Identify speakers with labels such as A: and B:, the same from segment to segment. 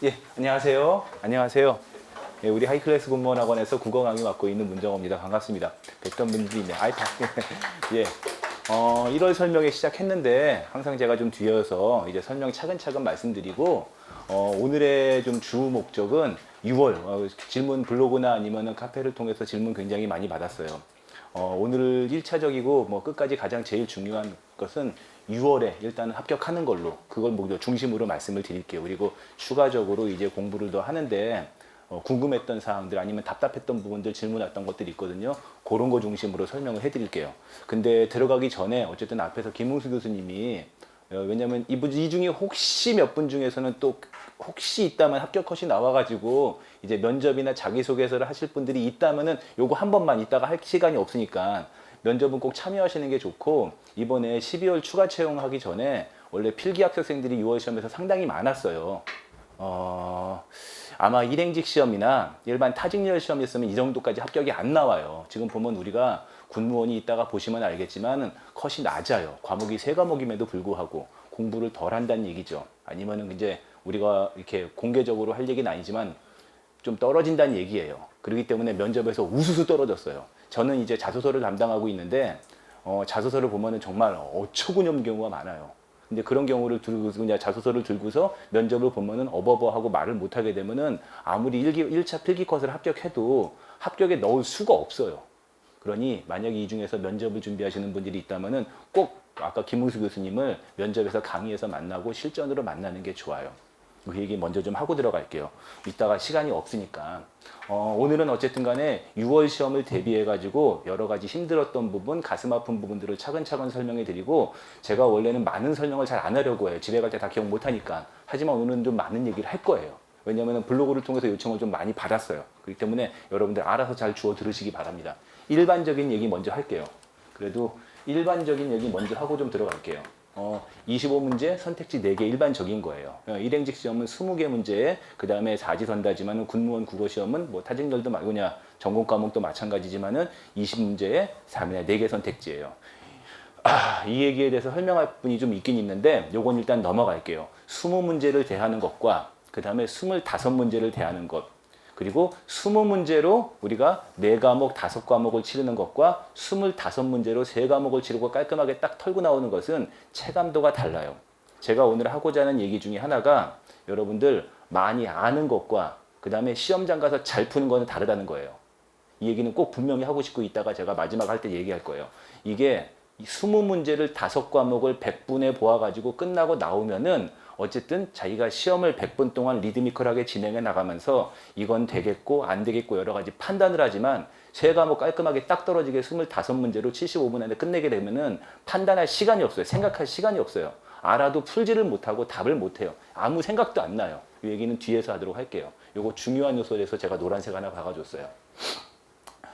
A: 예, 안녕하세요. 안녕하세요. 예, 우리 하이클래스 공무원학원에서 국어 강의 맡고 있는 문정호입니다. 반갑습니다. 뵀던 분들이 있네. 아이, 예. 1월 설명회 시작했는데 항상 제가 좀 뒤어서 이제 설명 차근차근 말씀드리고 오늘의 좀 주 목적은 6월 질문 블로그나 아니면은 카페를 통해서 질문 굉장히 많이 받았어요. 오늘 1차적이고 뭐 끝까지 가장 제일 중요한 것은 6월에 일단 합격하는 걸로 그걸 목표 중심으로 말씀을 드릴게요. 그리고 추가적으로 이제 공부를 더 하는데 궁금했던 사항들 아니면 답답했던 부분들 질문 왔던 것들이 있거든요. 그런 거 중심으로 설명을 해드릴게요. 근데 들어가기 전에 어쨌든 앞에서 김웅수 교수님이 왜냐면 이 중에 혹시 몇 분 중에서는 또 혹시 있다면 합격 컷이 나와가지고 이제 면접이나 자기소개서를 하실 분들이 있다면은 요거 한 번만 이따가 할 시간이 없으니까 면접은 꼭 참여하시는 게 좋고 이번에 12월 추가 채용하기 전에 원래 필기 합격생들이 6월 시험에서 상당히 많았어요. 아마 일행직 시험이나 일반 타직열 시험이었으면 이 정도까지 합격이 안 나와요. 지금 보면 우리가 군무원이 있다가 보시면 알겠지만 컷이 낮아요. 과목이 3과목임에도 불구하고 공부를 덜 한다는 얘기죠. 아니면은 이제 우리가 이렇게 공개적으로 할 얘기는 아니지만 좀 떨어진다는 얘기예요. 그렇기 때문에 면접에서 우수수 떨어졌어요. 저는 이제 자소서를 담당하고 있는데 자소서를 보면은 정말 어처구니없는 경우가 많아요. 근데 그런 경우를 들고 그냥 자소서를 들고서 면접을 보면은 어버버하고 말을 못하게 되면은 아무리 1차 필기 컷을 합격해도 합격에 넣을 수가 없어요. 그러니 만약에 이 중에서 면접을 준비하시는 분들이 있다면은 꼭 아까 김웅수 교수님을 면접에서 강의에서 만나고 실전으로 만나는 게 좋아요. 그 얘기 먼저 좀 하고 들어갈게요. 이따가 시간이 없으니까. 오늘은 어쨌든 간에 6월 시험을 대비해 가지고 여러 가지 힘들었던 부분, 가슴 아픈 부분들을 차근차근 설명해 드리고 제가 원래는 많은 설명을 잘 안 하려고 해요. 집에 갈 때 다 기억 못 하니까. 하지만 오늘은 좀 많은 얘기를 할 거예요. 왜냐하면 블로그를 통해서 요청을 좀 많이 받았어요. 그렇기 때문에 여러분들 알아서 잘 주워 들으시기 바랍니다. 일반적인 얘기 먼저 할게요. 그래도 일반적인 얘기 먼저 하고 좀 들어갈게요. 25문제 선택지 4개 일반적인 거예요. 일행직 시험은 20개 문제에 그 다음에 사지선다지만은 군무원 국어 시험은 뭐 타직렬도 말고냐 전공 과목도 마찬가지지만은 20문제에 4개 선택지예요. 이 얘기에 대해서 설명할 분이 좀 있긴 있는데 요건 일단 넘어갈게요. 20문제를 대하는 것과 그 다음에 25문제를 대하는 것 그리고 20문제로 우리가 4과목, 5과목을 치르는 것과 25문제로 3과목을 치르고 깔끔하게 딱 털고 나오는 것은 체감도가 달라요. 제가 오늘 하고자 하는 얘기 중에 하나가 여러분들 많이 아는 것과 그 다음에 시험장 가서 잘 푸는 거는 다르다는 거예요. 이 얘기는 꼭 분명히 하고 싶고 이따가 제가 마지막 할 때 얘기할 거예요. 이게 20문제를 5과목을 100분에 보아가지고 끝나고 나오면은 어쨌든 자기가 시험을 100분 동안 리드미컬하게 진행해 나가면서 이건 되겠고 안 되겠고 여러 가지 판단을 하지만 3과목 깔끔하게 딱 떨어지게 25문제로 75분 안에 끝내게 되면은 판단할 시간이 없어요. 생각할 시간이 없어요. 알아도 풀지를 못하고 답을 못해요. 아무 생각도 안 나요. 이 얘기는 뒤에서 하도록 할게요. 요거 중요한 요소에서 제가 노란색 하나 박아줬어요.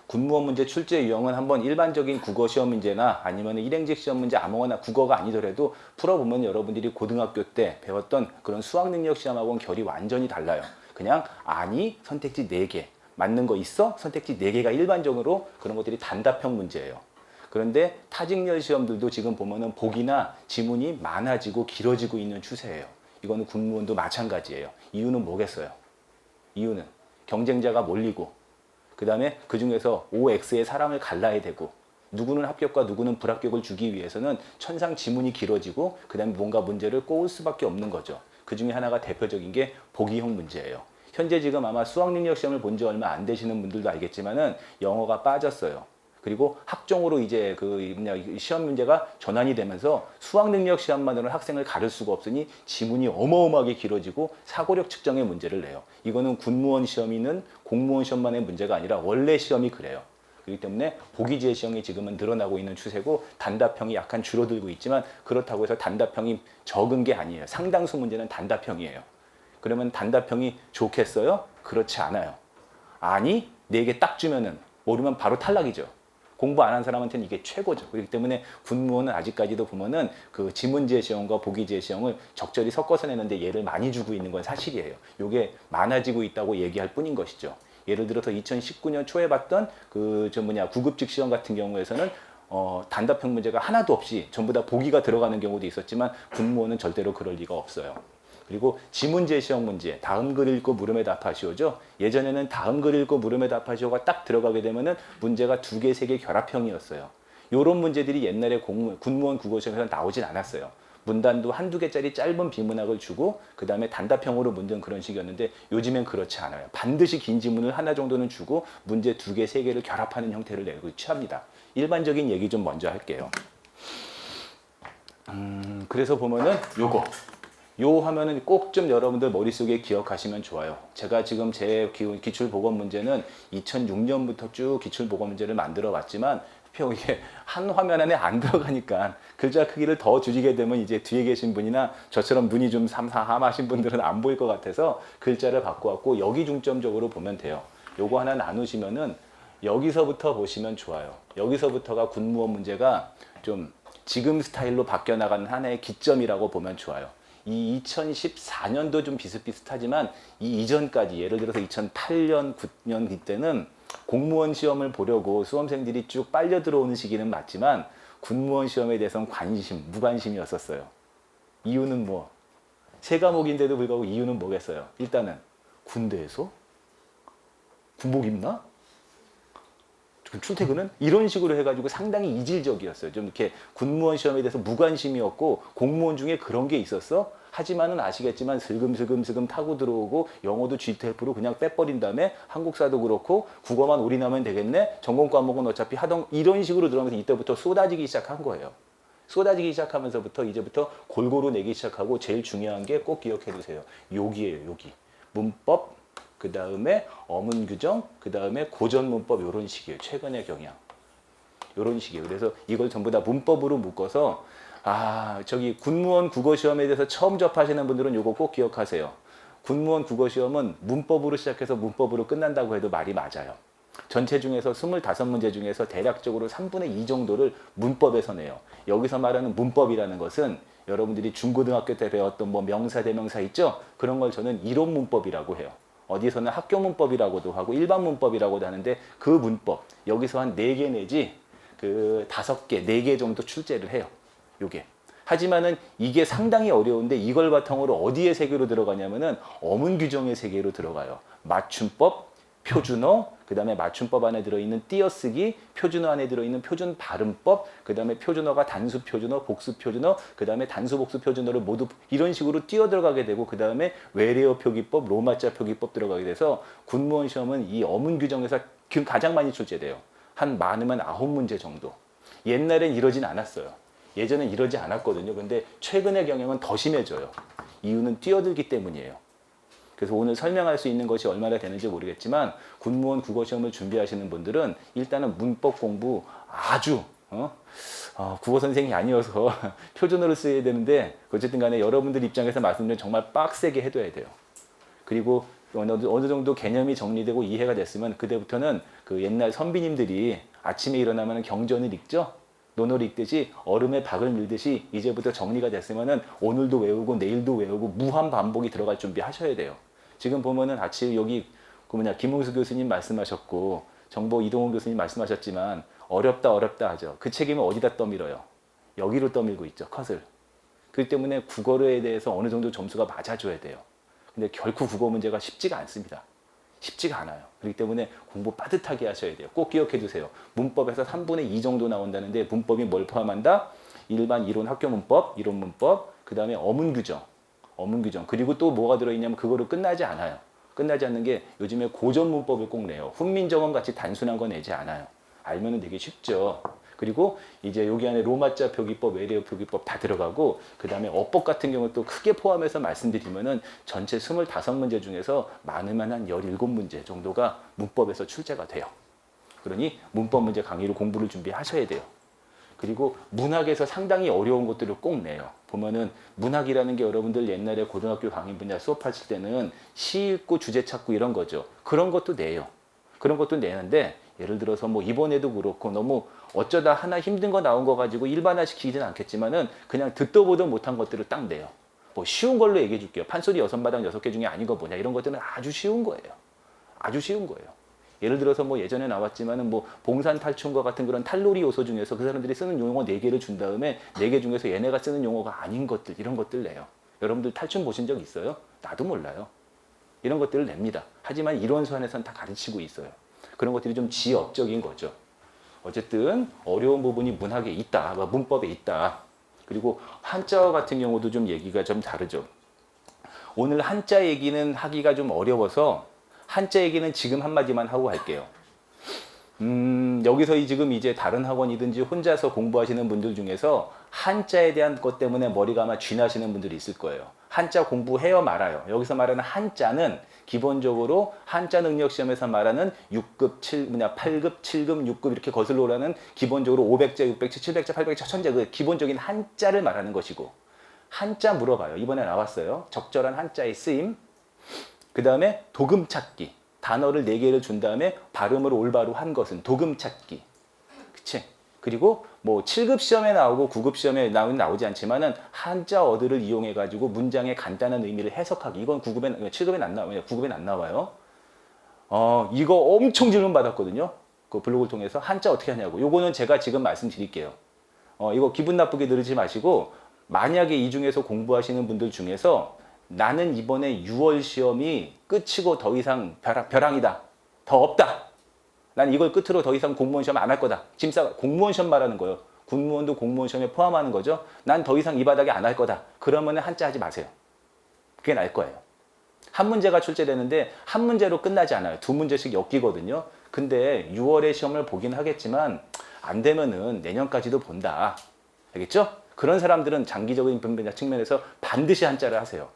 A: 군무원 문제 출제 유형은 한번 일반적인 국어 시험 문제나 아니면 일행직 시험 문제 아무거나 국어가 아니더라도 풀어보면 여러분들이 고등학교 때 배웠던 그런 수학 능력 시험하고는 결이 완전히 달라요. 그냥 아니 선택지 4개 맞는 거 있어? 선택지 4개가 일반적으로 그런 것들이 단답형 문제예요. 그런데 타직열 시험들도 지금 보면은 보기나 지문이 많아지고 길어지고 있는 추세예요. 이거는 군무원도 마찬가지예요. 이유는 뭐겠어요? 이유는 경쟁자가 몰리고 그 다음에 그 중에서 OX의 사람을 갈라야 되고 누구는 합격과 누구는 불합격을 주기 위해서는 천상 지문이 길어지고 그 다음에 뭔가 문제를 꼬을 수밖에 없는 거죠. 그 중에 하나가 대표적인 게 보기형 문제예요. 현재 지금 아마 수학능력 시험을 본 지 얼마 안 되시는 분들도 알겠지만은 영어가 빠졌어요. 그리고 학종으로 이제 그 시험 문제가 전환이 되면서 수학 능력 시험만으로는 학생을 가를 수가 없으니 지문이 어마어마하게 길어지고 사고력 측정의 문제를 내요. 이거는 군무원 시험이는 공무원 시험만의 문제가 아니라 원래 시험이 그래요. 그렇기 때문에 보기제 시험이 지금은 늘어나고 있는 추세고 단답형이 약간 줄어들고 있지만 그렇다고 해서 단답형이 적은 게 아니에요. 상당수 문제는 단답형이에요. 그러면 단답형이 좋겠어요? 그렇지 않아요. 아니, 4개 딱 주면은 모르면 바로 탈락이죠. 공부 안 한 사람한테는 이게 최고죠. 그렇기 때문에 군무원은 아직까지도 보면은 그 지문제 시험과 보기제 시험을 적절히 섞어서 내는데 얘를 많이 주고 있는 건 사실이에요. 이게 많아지고 있다고 얘기할 뿐인 것이죠. 예를 들어서 2019년 초에 봤던 그 구급직 시험 같은 경우에서는 단답형 문제가 하나도 없이 전부 다 보기가 들어가는 경우도 있었지만 군무원은 절대로 그럴 리가 없어요. 그리고 지문제 시험 문제, 다음 글 읽고 물음에 답하시오죠. 예전에는 다음 글 읽고 물음에 답하시오가 딱 들어가게 되면은 문제가 2개, 3개 결합형이었어요. 요런 문제들이 옛날에 군무원 국어시험에서 나오진 않았어요. 문단도 한두 개짜리 짧은 비문학을 주고 그 다음에 단답형으로 문제는 그런 식이었는데 요즘엔 그렇지 않아요. 반드시 긴 지문을 하나 정도는 주고 문제 2개, 3개를 결합하는 형태를 내고 취합니다. 일반적인 얘기 좀 먼저 할게요. 그래서 보면은 요거. 요 화면은 꼭 좀 여러분들 머릿속에 기억하시면 좋아요. 제가 지금 제 기출보건 문제는 2006년부터 쭉 기출보건 문제를 만들어 왔지만 이게 한 화면 안에 안 들어가니까 글자 크기를 더 줄이게 되면 이제 뒤에 계신 분이나 저처럼 눈이 좀 삼삼하신 분들은 안 보일 것 같아서 글자를 바꿔왔고 여기 중점적으로 보면 돼요. 요거 하나 나누시면은 여기서부터 보시면 좋아요. 여기서부터가 군무원 문제가 좀 지금 스타일로 바뀌어 나가는 하나의 기점이라고 보면 좋아요. 이 2014년도 좀 비슷비슷하지만 이 이전까지 예를 들어서 2008년, 9년 이때는 공무원 시험을 보려고 수험생들이 쭉 빨려 들어오는 시기는 맞지만 군무원 시험에 대해서는 무관심이었었어요. 이유는 뭐? 세 과목인데도 불구하고 이유는 뭐겠어요? 일단은 군대에서? 군복 입나? 출퇴근은? 이런 식으로 해가지고 상당히 이질적이었어요. 좀 이렇게 군무원 시험에 대해서 무관심이었고 공무원 중에 그런 게 있었어? 하지만은 아시겠지만 슬금슬금 타고 들어오고 영어도 GTF로 그냥 빼버린 다음에 한국사도 그렇고 국어만 올인하면 되겠네? 전공 과목은 어차피 하던 이런 식으로 들어가면서 이때부터 쏟아지기 시작한 거예요. 쏟아지기 시작하면서부터 이제부터 골고루 내기 시작하고 제일 중요한 게 꼭 기억해 두세요. 여기예요, 여기. 문법, 그 다음에 어문 규정, 그 다음에 고전 문법 이런 식이에요. 최근의 경향. 이런 식이에요. 그래서 이걸 전부 다 문법으로 묶어서 저기 군무원 국어시험에 대해서 처음 접하시는 분들은 이거 꼭 기억하세요. 군무원 국어시험은 문법으로 시작해서 문법으로 끝난다고 해도 말이 맞아요. 전체 중에서 25문제 중에서 대략적으로 3분의 2 정도를 문법에서 내요. 여기서 말하는 문법이라는 것은 여러분들이 중고등학교 때 배웠던 뭐 명사, 대명사 있죠? 그런 걸 저는 이론 문법이라고 해요. 어디서는 학교 문법이라고도 하고 일반 문법이라고도 하는데 그 문법 여기서 한 4개 내지 그 5개, 4개 정도 출제를 해요. 요게. 하지만은 이게 상당히 어려운데 이걸 바탕으로 어디에 세계로 들어가냐면은 어문 규정의 세계로 들어가요. 맞춤법, 표준어, 그 다음에 맞춤법 안에 들어있는 띄어쓰기, 표준어 안에 들어있는 표준 발음법, 그 다음에 표준어가 단수 표준어, 복수 표준어, 그 다음에 단수 복수 표준어를 모두 이런 식으로 뛰어 들어가게 되고 그 다음에 외래어 표기법, 로마자 표기법 들어가게 돼서 군무원 시험은 이 어문 규정에서 가장 많이 출제돼요. 한 많으면 9문제 정도. 옛날엔 이러진 않았어요. 예전엔 이러지 않았거든요. 근데 최근의 경향은 더 심해져요. 이유는 뛰어들기 때문이에요. 그래서 오늘 설명할 수 있는 것이 얼마나 되는지 모르겠지만 군무원 국어시험을 준비하시는 분들은 일단은 문법 공부 아주 국어 선생이 아니어서 표준어를 써야 되는데 어쨌든 간에 여러분들 입장에서 말씀드리면 정말 빡세게 해둬야 돼요. 그리고 어느 정도 개념이 정리되고 이해가 됐으면 그때부터는 그 옛날 선비님들이 아침에 일어나면 경전을 읽죠. 논어를 읽듯이 얼음에 박을 밀듯이 이제부터 정리가 됐으면은 오늘도 외우고 내일도 외우고 무한 반복이 들어갈 준비 하셔야 돼요. 지금 보면은 아침 여기 김웅수 교수님 말씀하셨고 정보 이동훈 교수님 말씀하셨지만 어렵다 하죠. 그 책임을 어디다 떠밀어요? 여기로 떠밀고 있죠. 컷을. 그렇기 때문에 국어에 대해서 어느 정도 점수가 맞아줘야 돼요. 근데 결코 국어 문제가 쉽지가 않습니다. 쉽지가 않아요. 그렇기 때문에 공부 빠듯하게 하셔야 돼요. 꼭 기억해 두세요. 문법에서 3분의 2 정도 나온다는데 문법이 뭘 포함한다? 일반 이론 학교 문법, 이론 문법, 그 다음에 어문 규정, 그리고 또 뭐가 들어있냐면 그거로 끝나지 않아요. 끝나지 않는 게 요즘에 고전 문법을 꼭 내요. 훈민정음 같이 단순한 거 내지 않아요. 알면은 되게 쉽죠. 그리고 이제 여기 안에 로마자 표기법, 외래어 표기법 다 들어가고 그 다음에 어법 같은 경우 또 크게 포함해서 말씀드리면은 전체 25문제 중에서 많으면 한 17문제 정도가 문법에서 출제가 돼요. 그러니 문법 문제 강의로 공부를 준비하셔야 돼요. 그리고 문학에서 상당히 어려운 것들을 꼭 내요. 보면은 문학이라는 게 여러분들 옛날에 고등학교 강의 분야 수업하실 때는 시 읽고 주제 찾고 이런 거죠. 그런 것도 내요. 그런 것도 내는데 예를 들어서 뭐 이번에도 그렇고 너무 어쩌다 하나 힘든 거 나온 거 가지고 일반화시키지는 않겠지만은 그냥 듣도 보도 못한 것들을 딱 내요. 뭐 쉬운 걸로 얘기해 줄게요. 판소리 6마당 6개 중에 아닌 거 뭐냐 이런 것들은 아주 쉬운 거예요. 아주 쉬운 거예요. 예를 들어서 뭐 예전에 나왔지만은 뭐 봉산탈춤과 같은 그런 탈놀이 요소 중에서 그 사람들이 쓰는 용어 4개를 준 다음에 4개 중에서 얘네가 쓰는 용어가 아닌 것들 이런 것들 내요. 여러분들 탈춤 보신 적 있어요? 나도 몰라요. 이런 것들을 냅니다. 하지만 이론 수안에서는 다 가르치고 있어요. 그런 것들이 좀 지역적인 거죠. 어쨌든 어려운 부분이 문학에 있다, 문법에 있다. 그리고 한자어 같은 경우도 좀 얘기가 좀 다르죠. 오늘 한자 얘기는 하기가 좀 어려워서 한자 얘기는 지금 한마디만 하고 갈게요. 여기서 지금 이제 다른 학원이든지 혼자서 공부하시는 분들 중에서 한자에 대한 것 때문에 머리가 아마 쥐나시는 분들이 있을 거예요. 한자 공부해요 말아요. 여기서 말하는 한자는 기본적으로 한자 능력 시험에서 말하는 6급, 8급, 7급, 6급 이렇게 거슬러 오라는 기본적으로 500자, 600자, 700자, 800자, 1000자 그 기본적인 한자를 말하는 것이고 한자 물어봐요. 이번에 나왔어요. 적절한 한자의 쓰임. 그 다음에 도금 찾기. 단어를 4개를 준 다음에 발음을 올바로 한 것은 도금 찾기. 그치? 그리고 뭐 7급 시험에 나오고 9급 시험에 나오지 않지만은 한자어들을 이용해 가지고 문장의 간단한 의미를 해석하기. 이건 7급엔 안 나와요. 9급엔 안 나와요. 이거 엄청 질문 받았거든요. 그 블로그를 통해서 한자 어떻게 하냐고. 요거는 제가 지금 말씀드릴게요. 이거 기분 나쁘게 들으지 마시고 만약에 이 중에서 공부하시는 분들 중에서 나는 이번에 6월 시험이 끝이고 더 이상 벼랑이다. 더 없다. 난 이걸 끝으로 더 이상 공무원 시험 안 할 거다. 공무원 시험 말하는 거예요. 군무원도 공무원 시험에 포함하는 거죠. 난 더 이상 이 바닥에 안 할 거다. 그러면 한자 하지 마세요. 그게 나을 거예요. 한 문제가 출제되는데 한 문제로 끝나지 않아요. 2문제씩 엮이거든요. 근데 6월에 시험을 보긴 하겠지만 안 되면은 내년까지도 본다. 알겠죠? 그런 사람들은 장기적인 측면에서 반드시 한자를 하세요.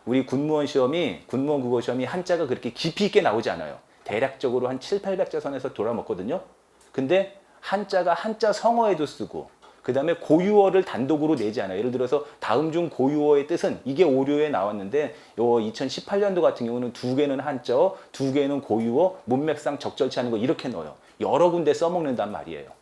A: 우리 군무원 국어 시험이 한자가 그렇게 깊이 있게 나오지 않아요. 대략적으로 한 7, 800자 선에서 돌아먹거든요. 근데 한자가 한자 성어에도 쓰고 그 다음에 고유어를 단독으로 내지 않아요. 예를 들어서 다음 중 고유어의 뜻은 이게 오류에 나왔는데 요 2018년도 같은 경우는 2개는 한자어, 2개는 고유어, 문맥상 적절치 않은 거 이렇게 넣어요. 여러 군데 써먹는단 말이에요.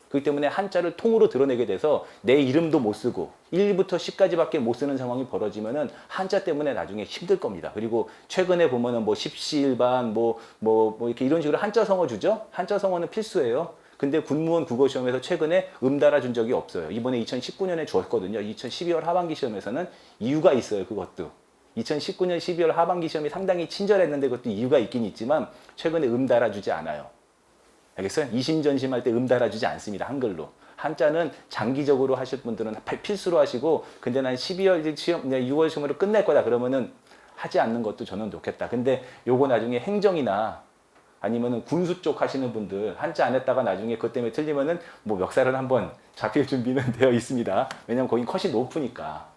A: 그렇기 때문에 한자를 통으로 드러내게 돼서 내 이름도 못 쓰고 1부터 10까지밖에 못 쓰는 상황이 벌어지면은 한자 때문에 나중에 힘들 겁니다. 그리고 최근에 보면은 뭐 십시일반 이렇게 이런 식으로 한자 성어 주죠. 한자 성어는 필수예요. 근데 군무원 국어시험에서 최근에 달아준 적이 없어요. 이번에 2019년에 주었거든요. 2012월 하반기 시험에서는 이유가 있어요. 그것도. 2019년 12월 하반기 시험이 상당히 친절했는데 그것도 이유가 있긴 있지만 최근에 달아주지 않아요. 알겠어요? 이심전심할 때 달아주지 않습니다. 한글로. 한자는 장기적으로 하실 분들은 필수로 하시고 근데 난 12월 시험, 6월 시험으로 끝낼 거다 그러면은 하지 않는 것도 저는 좋겠다. 근데 요거 나중에 행정이나 아니면은 군수 쪽 하시는 분들 한자 안 했다가 나중에 그것 때문에 틀리면은 뭐 멱살을 한번 잡힐 준비는 되어 있습니다. 왜냐면 거긴 컷이 높으니까.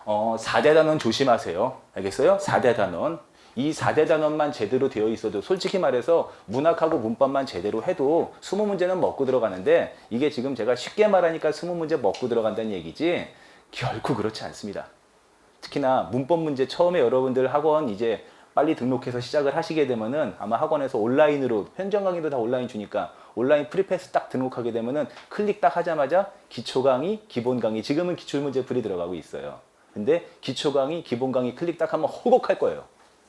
A: 4대 단원 조심하세요. 알겠어요? 4대 단원. 이 4대 단원만 제대로 되어 있어도 솔직히 말해서 문학하고 문법만 제대로 해도 20문제는 먹고 들어가는데 이게 지금 제가 쉽게 말하니까 20문제 먹고 들어간다는 얘기지 결코 그렇지 않습니다. 특히나 문법 문제 처음에 여러분들 학원 이제 빨리 등록해서 시작을 하시게 되면은 아마 학원에서 온라인으로 현장 강의도 다 온라인 주니까 온라인 프리패스 딱 등록하게 되면은 클릭 딱 하자마자 기초 강의, 기본 강의 지금은 기출 문제 풀이 들어가고 있어요. 근데 기초 강의, 기본 강의 클릭 딱 하면 호곡할 거예요.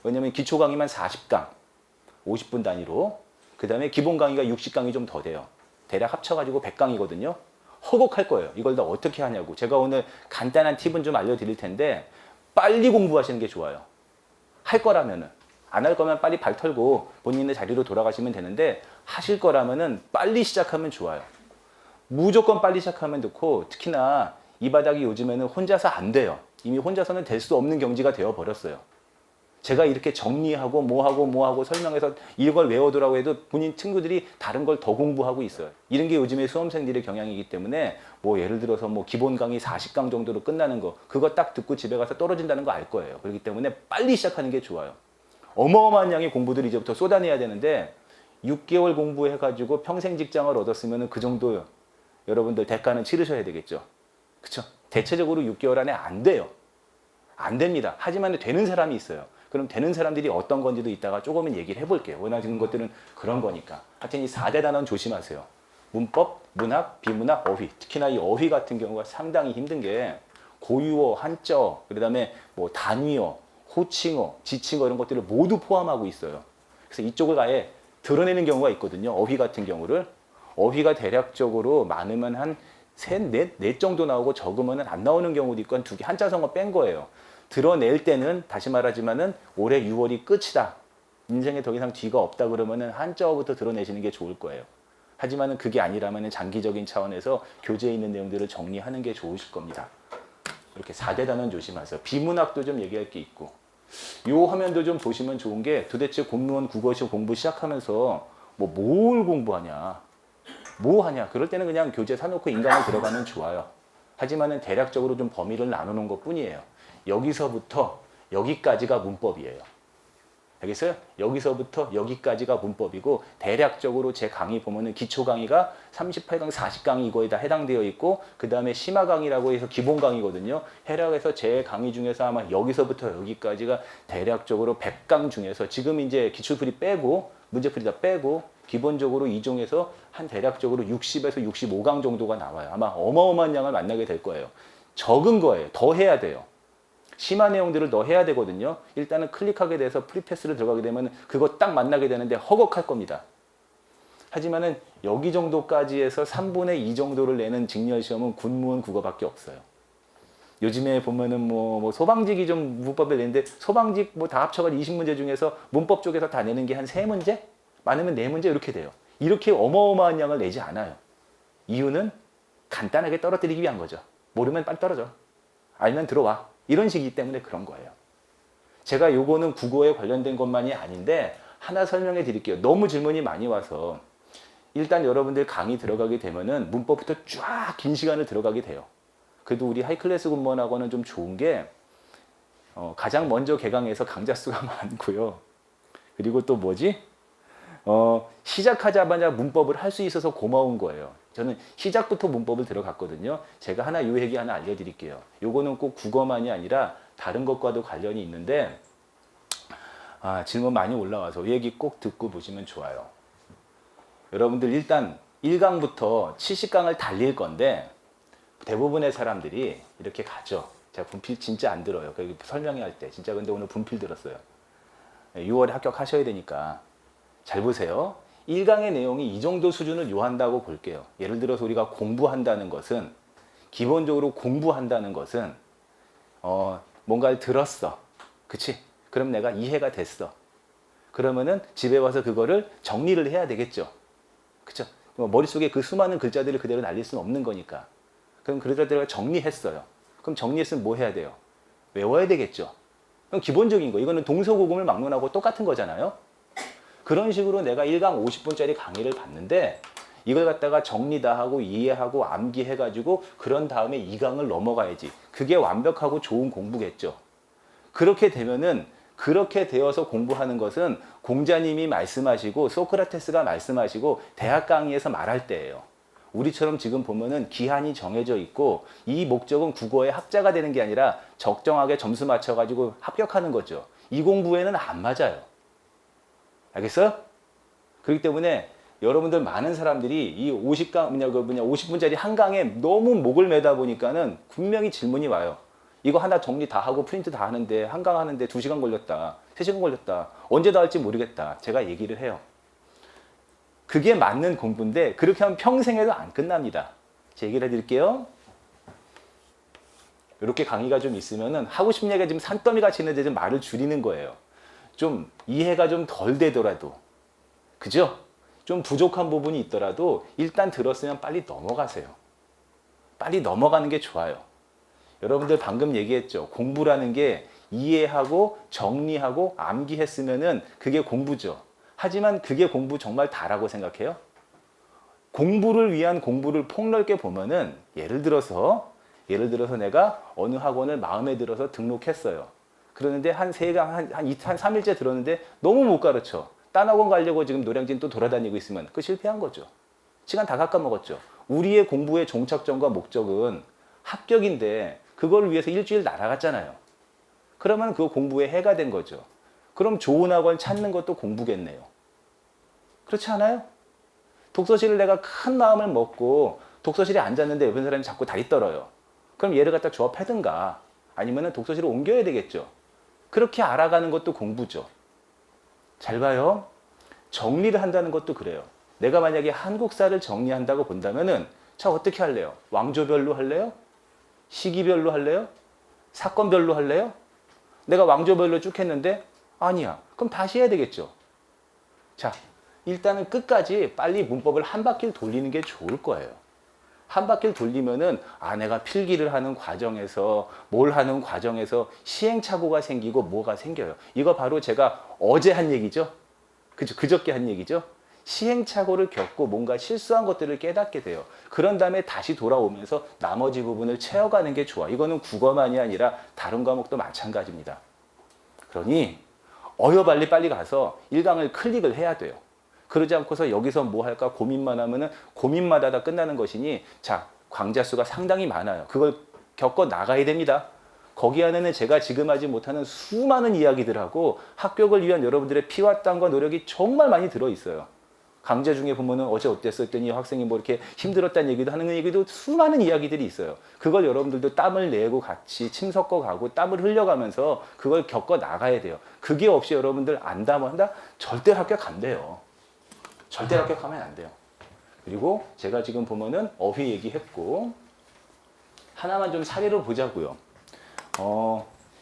A: 왜냐면 기초 강의만 40강, 50분 단위로 그 다음에 기본 강의가 60강이 좀 더 돼요. 대략 합쳐가지고 100강이거든요. 허곡할 거예요. 이걸 다 어떻게 하냐고. 제가 오늘 간단한 팁은 좀 알려드릴 텐데 빨리 공부하시는 게 좋아요. 할 거라면은. 안 할 거면 빨리 발 털고 본인의 자리로 돌아가시면 되는데 하실 거라면은 빨리 시작하면 좋아요. 무조건 빨리 시작하면 좋고 특히나 이 바닥이 요즘에는 혼자서 안 돼요. 이미 혼자서는 될 수 없는 경지가 되어 버렸어요. 제가 이렇게 정리하고 뭐하고 설명해서 이걸 외워두라고 해도 본인 친구들이 다른 걸 더 공부하고 있어요. 이런 게 요즘의 수험생들의 경향이기 때문에 뭐 예를 들어서 뭐 기본 강의 40강 정도로 끝나는 거 그거 딱 듣고 집에 가서 떨어진다는 거 알 거예요. 그렇기 때문에 빨리 시작하는 게 좋아요. 어마어마한 양의 공부들을 이제부터 쏟아내야 되는데 6개월 공부해가지고 평생 직장을 얻었으면 그 정도 여러분들 대가는 치르셔야 되겠죠. 그쵸? 대체적으로 6개월 안에 안 돼요. 안 됩니다. 하지만 되는 사람이 있어요. 그럼 되는 사람들이 어떤 건지도 이따가 조금은 얘기를 해볼게요. 원하시는 것들은 그런 거니까. 하여튼 이 4대 단원 조심하세요. 문법, 문학, 비문학, 어휘. 특히나 이 어휘 같은 경우가 상당히 힘든 게 고유어, 한자어, 그 다음에 뭐 단위어, 호칭어, 지칭어 이런 것들을 모두 포함하고 있어요. 그래서 이쪽을 아예 드러내는 경우가 있거든요. 어휘 같은 경우를. 어휘가 대략적으로 많으면 한 셋, 넷 정도 나오고 적으면 안 나오는 경우도 있고 한 두 개, 한자성어 뺀 거예요. 드러낼 때는 다시 말하지만은 올해 6월이 끝이다. 인생에 더 이상 뒤가 없다 그러면은 한자어부터 드러내시는 게 좋을 거예요. 하지만은 그게 아니라면은 장기적인 차원에서 교재에 있는 내용들을 정리하는 게 좋으실 겁니다. 이렇게 4대 단원 조심하세요. 비문학도 좀 얘기할 게 있고. 요 화면도 좀 보시면 좋은 게 도대체 공무원 국어시험 공부 시작하면서 뭘 공부하냐. 뭐 하냐. 그럴 때는 그냥 교재 사놓고 인강을 들어가면 좋아요. 하지만은 대략적으로 좀 범위를 나누는 것 뿐이에요. 여기서부터 여기까지가 문법이에요. 알겠어요? 여기서부터 여기까지가 문법이고 대략적으로 제 강의 보면은 기초 강의가 38강, 40강이 이거에 다 해당되어 있고 그 다음에 심화 강의라고 해서 기본 강의거든요. 해락해서 제 강의 중에서 아마 여기서부터 여기까지가 대략적으로 100강 중에서 지금 이제 기출풀이 빼고 문제풀이 다 빼고 기본적으로 이 중에서 한 대략적으로 60에서 65강 정도가 나와요. 아마 어마어마한 양을 만나게 될 거예요. 적은 거예요. 더 해야 돼요. 심화 내용들을 더 해야 되거든요. 일단은 클릭하게 돼서 프리패스를 들어가게 되면 그거 딱 만나게 되는데 허걱할 겁니다. 하지만은 여기 정도까지 해서 3분의 2 정도를 내는 직렬시험은 군무원 국어밖에 없어요. 요즘에 보면은 뭐 소방직이 좀 문법을 내는데 소방직 뭐 다 합쳐가지고 20문제 중에서 문법 쪽에서 다 내는 게 한 3문제? 많으면 4문제 이렇게 돼요. 이렇게 어마어마한 양을 내지 않아요. 이유는 간단하게 떨어뜨리기 위한 거죠. 모르면 빨리 떨어져. 알면 들어와. 이런 식이기 때문에 그런 거예요. 제가 요거는 국어에 관련된 것만이 아닌데 하나 설명해 드릴게요. 너무 질문이 많이 와서 일단 여러분들 강의 들어가게 되면은 문법부터 쫙 긴 시간을 들어가게 돼요. 그래도 우리 하이클래스 군무원학원은 좀 좋은 게 가장 먼저 개강해서 강좌 수가 많고요. 그리고 또 뭐지? 시작하자마자 문법을 할 수 있어서 고마운 거예요. 저는 시작부터 문법을 들어갔거든요. 제가 요 얘기 하나 알려드릴게요. 요거는 꼭 국어만이 아니라 다른 것과도 관련이 있는데 질문 많이 올라와서 이 얘기 꼭 듣고 보시면 좋아요. 여러분들 일단 1강부터 70강을 달릴 건데 대부분의 사람들이 이렇게 가죠. 제가 분필 진짜 안 들어요. 설명할 때 진짜 근데 오늘 분필 들었어요. 6월에 합격하셔야 되니까 잘 보세요. 1강의 내용이 이 정도 수준을 요한다고 볼게요. 예를 들어서 우리가 공부한다는 것은 기본적으로 공부한다는 것은 뭔가를 들었어. 그치? 그럼 내가 이해가 됐어. 그러면은 집에 와서 그거를 정리를 해야 되겠죠. 그쵸? 머릿속에 그 수많은 글자들을 그대로 날릴 수는 없는 거니까. 그럼 그러다 정리했어요. 그럼 정리했으면 뭐 해야 돼요? 외워야 되겠죠. 그럼 기본적인 거. 이거는 동서고금을 막론하고 똑같은 거잖아요. 그런 식으로 내가 1강 50분짜리 강의를 봤는데 이걸 갖다가 정리 다 하고 이해하고 암기해가지고 그런 다음에 2강을 넘어가야지. 그게 완벽하고 좋은 공부겠죠. 그렇게 되면은 그렇게 되어서 공부하는 것은 공자님이 말씀하시고 소크라테스가 말씀하시고 대학 강의에서 말할 때예요. 우리처럼 지금 보면은 기한이 정해져 있고 이 목적은 국어의 학자가 되는 게 아니라 적정하게 점수 맞춰가지고 합격하는 거죠. 이 공부에는 안 맞아요. 알겠어요? 그렇기 때문에 여러분들 많은 사람들이 이 50분짜리 한 강에 너무 목을 매다 보니까는 분명히 질문이 와요. 이거 하나 정리 다 하고 프린트 다 하는데 한 강 하는데 2시간 걸렸다. 3시간 걸렸다. 언제 다 할지 모르겠다. 제가 얘기를 해요. 그게 맞는 공부인데 그렇게 하면 평생에도 안 끝납니다. 제 얘기를 해드릴게요. 이렇게 강의가 좀 있으면은 하고 싶은 얘기가 지금 산더미 같이 있는데 좀 말을 줄이는 거예요. 좀 이해가 좀 덜 되더라도, 그죠? 좀 부족한 부분이 있더라도 일단 들었으면 빨리 넘어가세요. 빨리 넘어가는 게 좋아요. 여러분들 방금 얘기했죠. 공부라는 게 이해하고 정리하고 암기했으면은 그게 공부죠. 하지만 그게 공부 정말 다라고 생각해요? 공부를 위한 공부를 폭넓게 보면은 예를 들어서 내가 어느 학원을 마음에 들어서 등록했어요. 그러는데 한 3일째 들었는데 너무 못 가르쳐. 딴 학원 가려고 지금 노량진 또 돌아다니고 있으면 그 실패한 거죠. 시간 다 깎아먹었죠. 우리의 공부의 종착점과 목적은 합격인데 그걸 위해서 일주일 날아갔잖아요. 그러면 그 공부에 해가 된 거죠. 그럼 좋은 학원 찾는 것도 공부겠네요. 그렇지 않아요? 독서실을 내가 큰 마음을 먹고 독서실에 앉았는데 옆에 사람이 자꾸 다리 떨어요. 그럼 얘를 갖다 조합하든가 아니면 독서실을 옮겨야 되겠죠. 그렇게 알아가는 것도 공부죠. 잘 봐요. 정리를 한다는 것도 그래요. 내가 만약에 한국사를 정리한다고 본다면은 자, 어떻게 할래요? 왕조별로 할래요? 시기별로 할래요? 사건별로 할래요? 내가 왕조별로 쭉 했는데 아니야. 그럼 다시 해야 되겠죠. 자, 일단은 끝까지 빨리 문법을 한 바퀴를 돌리는 게 좋을 거예요. 한 바퀴를 돌리면은 내가 필기를 하는 과정에서 뭘 하는 과정에서 시행착오가 생기고 뭐가 생겨요. 이거 바로 제가 어제 한 얘기죠. 그죠? 그저께 한 얘기죠. 시행착오를 겪고 뭔가 실수한 것들을 깨닫게 돼요. 그런 다음에 다시 돌아오면서 나머지 부분을 채워가는 게 좋아. 이거는 국어만이 아니라 다른 과목도 마찬가지입니다. 그러니 빨리 가서 1강을 클릭을 해야 돼요. 그러지 않고서 여기서 뭐 할까 고민만 하면은 고민마다 다 끝나는 것이니, 자, 강좌 수가 상당히 많아요. 그걸 겪어 나가야 됩니다. 거기 안에는 제가 지금 하지 못하는 수많은 이야기들하고 합격을 위한 여러분들의 피와 땀과 노력이 정말 많이 들어있어요. 강좌 중에 보면은 어제 어땠어 했더니 학생이 뭐 이렇게 힘들었다는 얘기도 하는 얘기도 수많은 이야기들이 있어요. 그걸 여러분들도 땀을 내고 같이 침 섞어 가고 땀을 흘려가면서 그걸 겪어 나가야 돼요. 그게 없이 여러분들 안다 뭐 한다? 절대 합격 안 돼요. 절대 합격하면 안 돼요. 그리고 제가 지금 보면은 어휘 얘기했고, 하나만 좀 사례로 보자고요.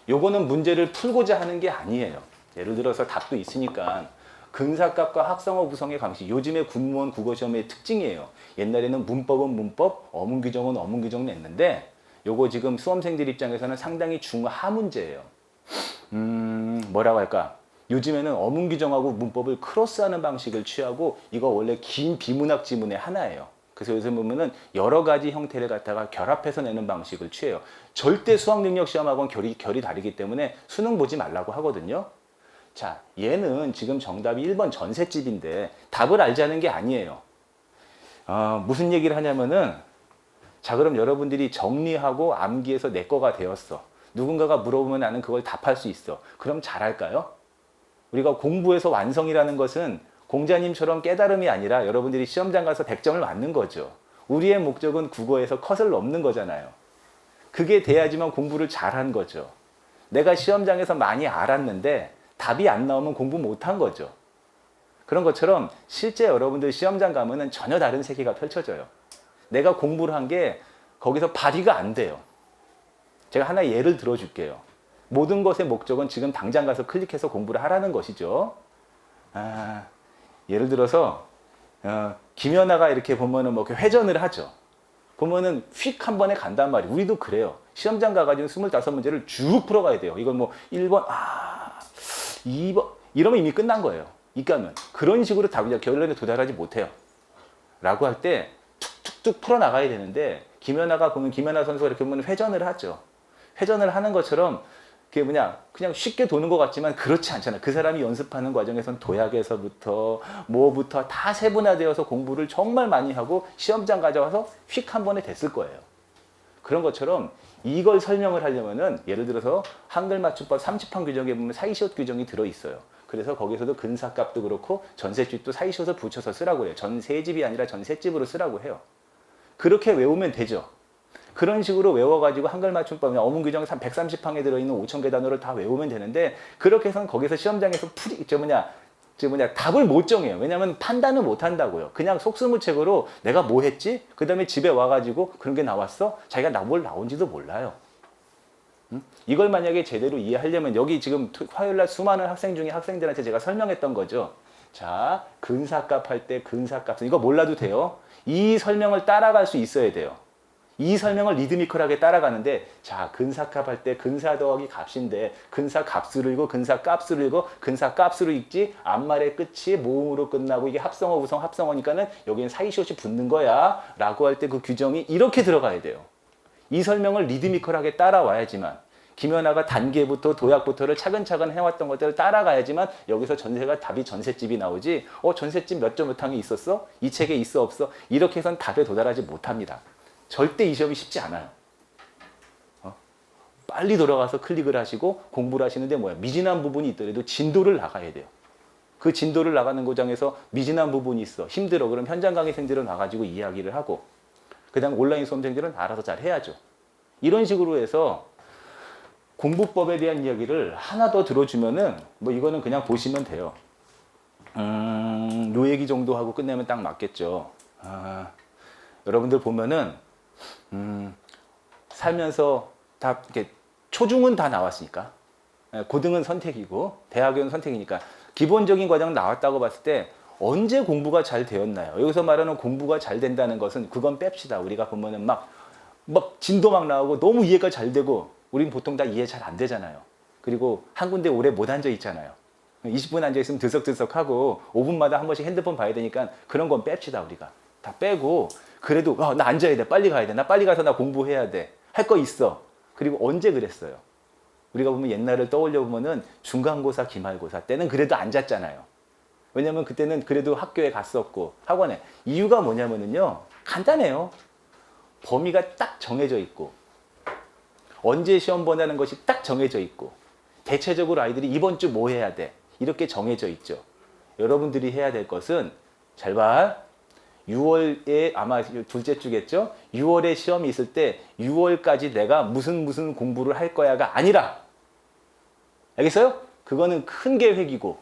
A: 요거는 문제를 풀고자 하는 게 아니에요. 예를 들어서 답도 있으니까 근사값과 학성어 구성의 강식, 요즘의 군무원 국어시험의 특징이에요. 옛날에는 문법은 문법, 어문규정은 어문규정 냈는데 요거 지금 수험생들 입장에서는 상당히 중하 문제예요. 뭐라고 할까? 요즘에는 어문규정하고 문법을 크로스하는 방식을 취하고, 이거 원래 긴 비문학 지문의 하나예요. 그래서 요새 보면은 여러 가지 형태를 갖다가 결합해서 내는 방식을 취해요. 절대 수학능력 시험하고는 결이 다르기 때문에 수능 보지 말라고 하거든요. 자, 얘는 지금 정답이 1번 전셋집인데 답을 알자는 게 아니에요. 무슨 얘기를 하냐면은, 자, 그럼 여러분들이 정리하고 암기해서 내 거가 되었어. 누군가가 물어보면 나는 그걸 답할 수 있어. 그럼 잘할까요? 우리가 공부해서 완성이라는 것은 공자님처럼 깨달음이 아니라 여러분들이 시험장 가서 100점을 맞는 거죠. 우리의 목적은 국어에서 컷을 넘는 거잖아요. 그게 돼야지만 공부를 잘한 거죠. 내가 시험장에서 많이 알았는데 답이 안 나오면 공부 못한 거죠. 그런 것처럼 실제 여러분들 시험장 가면은 전혀 다른 세계가 펼쳐져요. 내가 공부를 한 게 거기서 발휘가 안 돼요. 제가 하나 예를 들어줄게요. 모든 것의 목적은 지금 당장 가서 클릭해서 공부를 하라는 것이죠. 예를 들어서 김연아가 이렇게 보면은 뭐 회전을 하죠. 보면은 휙 한 번에 간단 말이에요. 우리도 그래요. 시험장 가가지고 25문제를 쭉 풀어가야 돼요. 이건 뭐 1번, 2번 이러면 이미 끝난 거예요. 이까는 그런 식으로 답이 결론에 도달하지 못해요. 라고 할 때 툭툭툭 풀어나가야 되는데, 김연아가 보면 김연아 선수가 이렇게 보면 회전을 하죠. 회전을 하는 것처럼 그게 그냥 쉽게 도는 것 같지만 그렇지 않잖아요. 그 사람이 연습하는 과정에선 도약에서부터 뭐부터 다 세분화되어서 공부를 정말 많이 하고 시험장 가져와서 휙 한 번에 됐을 거예요. 그런 것처럼 이걸 설명을 하려면은, 예를 들어서 한글 맞춤법 30판 규정에 보면 사이시옷 규정이 들어있어요. 그래서 거기서도 근사값도 그렇고 전셋집도 사이시옷을 붙여서 쓰라고 해요. 전세집이 아니라 전셋집으로 쓰라고 해요. 그렇게 외우면 되죠. 그런 식으로 외워가지고 한글 맞춤법, 어문규정 130항에 들어있는 5,000개 단어를 다 외우면 되는데, 그렇게 해서는 거기서 시험장에서 답을 못 정해요. 왜냐하면 판단을 못 한다고요. 그냥 속수무책으로 내가 뭐 했지? 그 다음에 집에 와가지고 그런 게 나왔어? 자기가 뭘 나온지도 몰라요. 이걸 만약에 제대로 이해하려면, 여기 지금 화요일날 수많은 학생 중에 학생들한테 제가 설명했던 거죠. 자, 근사값 할 때 근사값은 이거 몰라도 돼요. 이 설명을 따라갈 수 있어야 돼요. 이 설명을 리드미컬하게 따라가는데, 자, 근사값 할 때 근사 더하기 값인데 근사 값으로 읽고 근사 값으로 읽고 근사 값으로 읽지, 앞말의 끝이 모음으로 끝나고 이게 합성어 구성 합성어니까는 여기는 사이시옷이 붙는 거야 라고 할 때 그 규정이 이렇게 들어가야 돼요. 이 설명을 리드미컬하게 따라와야지만, 김연아가 단계부터 도약부터를 차근차근 해왔던 것들을 따라가야지만 여기서 전세가 답이 전셋집이 나오지, 전셋집 몇 점 몇 항에 있었어? 이 책에 있어 없어? 이렇게 해서는 답에 도달하지 못합니다. 절대 이 시험이 쉽지 않아요. 빨리 돌아가서 클릭을 하시고 공부를 하시는데 미진한 부분이 있더라도 진도를 나가야 돼요. 그 진도를 나가는 과정에서 미진한 부분이 있어. 힘들어. 그럼 현장 강의생들은 와가지고 이야기를 하고, 그 다음 온라인 수험생들은 알아서 잘 해야죠. 이런 식으로 해서 공부법에 대한 이야기를 하나 더 들어주면은 이거는 그냥 보시면 돼요. 요 얘기 정도 하고 끝내면 딱 맞겠죠. 여러분들 보면은 살면서 다 이렇게 초중은 다 나왔으니까 고등은 선택이고 대학은 선택이니까 기본적인 과정 나왔다고 봤을 때 언제 공부가 잘 되었나요? 여기서 말하는 공부가 잘 된다는 것은 그건 뺍시다. 우리가 보면은 막 진도 막 나오고 너무 이해가 잘 되고 우린 보통 다 이해 잘 안 되잖아요. 그리고 한 군데 오래 못 앉아 있잖아요. 20분 앉아 있으면 들썩들썩하고 5분마다 한 번씩 핸드폰 봐야 되니까 그런 건 뺍시다. 우리가 다 빼고 그래도 나 앉아야 돼. 빨리 가야 돼. 나 빨리 가서 나 공부해야 돼. 할 거 있어. 그리고 언제 그랬어요? 우리가 보면 옛날을 떠올려 보면은 중간고사, 기말고사 때는 그래도 앉았잖아요. 왜냐면 그때는 그래도 학교에 갔었고 학원에. 이유가 뭐냐면은요. 간단해요. 범위가 딱 정해져 있고 언제 시험 본다는 것이 딱 정해져 있고 대체적으로 아이들이 이번 주 뭐 해야 돼. 이렇게 정해져 있죠. 여러분들이 해야 될 것은 잘 봐. 6월에 아마 둘째 주겠죠? 6월에 시험이 있을 때 6월까지 내가 무슨 공부를 할 거야가 아니라 알겠어요? 그거는 큰 계획이고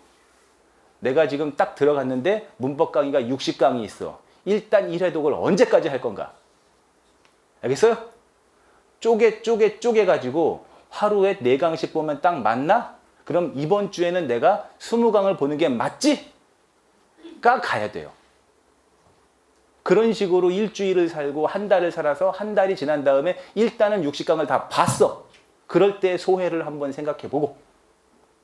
A: 내가 지금 딱 들어갔는데 문법 강의가 60강이 있어. 일단 1회독을 언제까지 할 건가? 알겠어요? 쪼개 가지고 하루에 4강씩 보면 딱 맞나? 그럼 이번 주에는 내가 20강을 보는 게 맞지? 가 가야 돼요. 그런 식으로 일주일을 살고 한 달을 살아서 한 달이 지난 다음에 일단은 60강을 다 봤어. 그럴 때 소회를 한번 생각해 보고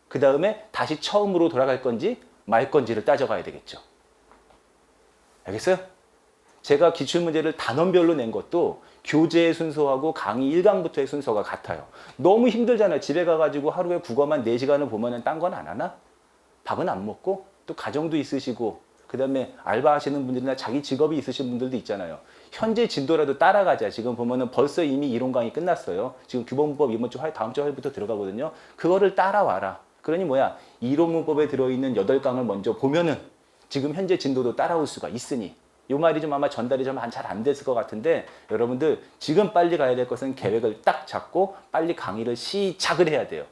A: 그 다음에 다시 처음으로 돌아갈 건지 말 건지를 따져가야 되겠죠. 알겠어요? 제가 기출문제를 단원별로 낸 것도 교재의 순서하고 강의 1강부터의 순서가 같아요. 너무 힘들잖아요. 집에 가가지고 하루에 국어만 4시간을 보면은 딴 건 안 하나? 밥은 안 먹고 또 가정도 있으시고 그 다음에 알바하시는 분들이나 자기 직업이 있으신 분들도 있잖아요. 현재 진도라도 따라가자. 지금 보면은 벌써 이미 이론 강의 끝났어요. 지금 규범문법 이번 주 다음 주 화요일부터 들어가거든요. 그거를 따라와라. 그러니 뭐야? 이론문법에 들어있는 8강을 먼저 보면은 지금 현재 진도도 따라올 수가 있으니 이 말이 좀 아마 전달이 좀 잘 안 됐을 것 같은데 여러분들 지금 빨리 가야 될 것은 계획을 딱 잡고 빨리 강의를 시작을 해야 돼요.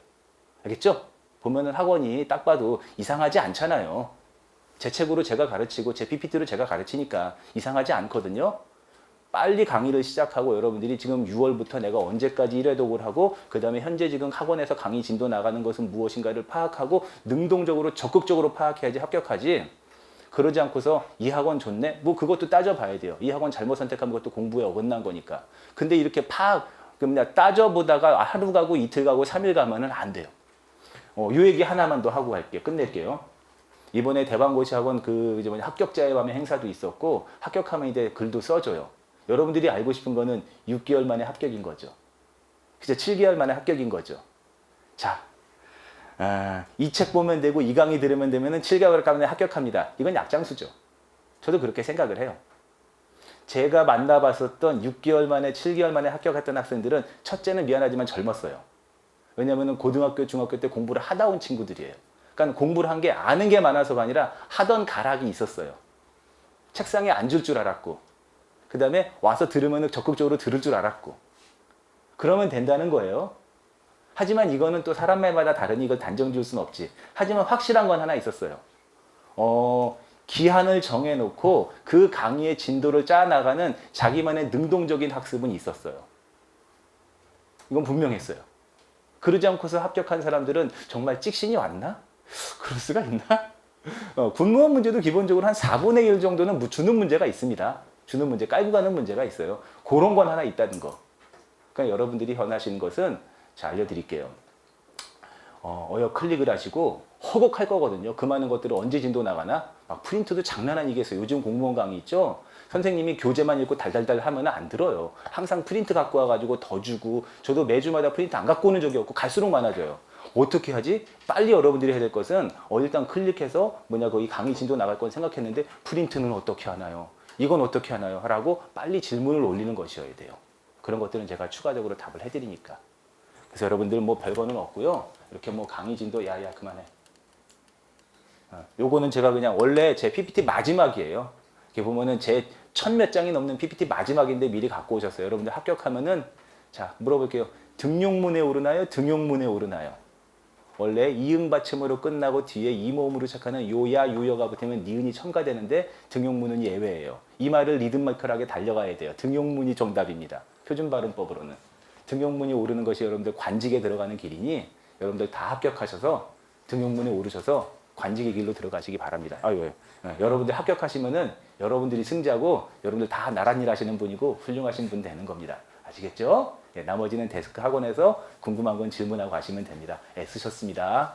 A: 알겠죠? 보면은 학원이 딱 봐도 이상하지 않잖아요. 제 책으로 제가 가르치고 제 PPT로 제가 가르치니까 이상하지 않거든요. 빨리 강의를 시작하고 여러분들이 지금 6월부터 내가 언제까지 1회독을 하고 그 다음에 현재 지금 학원에서 강의 진도 나가는 것은 무엇인가를 파악하고 능동적으로 적극적으로 파악해야지 합격하지. 그러지 않고서 이 학원 좋네? 뭐 그것도 따져봐야 돼요. 이 학원 잘못 선택한 것도 공부에 어긋난 거니까. 근데 이렇게 그냥 따져보다가 하루 가고 이틀 가고 3일 가면은 안 돼요. 요 얘기 하나만 더 하고 갈게요. 끝낼게요. 이번에 대방고시 학원 합격자의 밤에 행사도 있었고 합격하면 이제 글도 써줘요. 여러분들이 알고 싶은 거는 6개월 만에 합격인 거죠. 그죠? 7개월 만에 합격인 거죠. 자, 이 책 보면 되고 이 강의 들으면 되면은 7개월 만에 합격합니다. 이건 약장수죠. 저도 그렇게 생각을 해요. 제가 만나봤었던 6개월 만에 7개월 만에 합격했던 학생들은 첫째는 미안하지만 젊었어요. 왜냐하면 고등학교, 중학교 때 공부를 하다 온 친구들이에요. 그러니까 공부를 한 게 아는 게 많아서가 아니라 하던 가락이 있었어요. 책상에 앉을 줄 알았고 그 다음에 와서 들으면 적극적으로 들을 줄 알았고 그러면 된다는 거예요. 하지만 이거는 또 사람 말마다 다르니 이걸 단정 지을 수는 없지. 하지만 확실한 건 하나 있었어요. 기한을 정해놓고 그 강의의 진도를 짜나가는 자기만의 능동적인 학습은 있었어요. 이건 분명했어요. 그러지 않고서 합격한 사람들은 정말 찍신이 왔나? 그럴 수가 있나? 군무원 문제도 기본적으로 한 4분의 1 정도는 주는 문제가 있습니다. 주는 문제, 깔고 가는 문제가 있어요. 그런 건 하나 있다는 거. 그러니까 여러분들이 원하시는 것은 자, 알려드릴게요. 어여 클릭을 하시고 허걱할 거거든요. 그 많은 것들을 언제 진도 나가나? 막 프린트도 장난 아니겠어요. 요즘 공무원 강의 있죠? 선생님이 교재만 읽고 달달달 하면 안 들어요. 항상 프린트 갖고 와가지고 더 주고 저도 매주마다 프린트 안 갖고 오는 적이 없고 갈수록 많아져요. 어떻게 하지? 빨리 여러분들이 해야 될 것은 일단 클릭해서 거기 강의 진도 나갈 건 생각했는데 프린트는 어떻게 하나요? 이건 어떻게 하나요? 라고 빨리 질문을 올리는 것이어야 돼요. 그런 것들은 제가 추가적으로 답을 해드리니까. 그래서 여러분들 별거는 없고요. 이렇게 강의 진도 야야 그만해. 요거는 제가 그냥 원래 제 PPT 마지막이에요. 이렇게 보면은 제 1000몇 장이 넘는 PPT 마지막인데 미리 갖고 오셨어요. 여러분들 합격하면은 자 물어볼게요. 등용문에 오르나요? 등용문에 오르나요? 원래 이응 받침으로 끝나고 뒤에 이모음으로 시작하는 요야 요여가 붙으면 니은이 첨가되는데 등용문은 예외예요. 이 말을 리드미컬하게 달려가야 돼요. 등용문이 정답입니다. 표준 발음법으로는. 등용문이 오르는 것이 여러분들 관직에 들어가는 길이니 여러분들 다 합격하셔서 등용문에 오르셔서 관직의 길로 들어가시기 바랍니다. 아유, 여러분들 합격하시면은 여러분들이 승자고 여러분들 다 나란 일 하시는 분이고 훌륭하신 분 되는 겁니다. 아시겠죠? 나머지는 데스크 학원에서 궁금한 건 질문하고 가시면 됩니다. 애쓰셨습니다.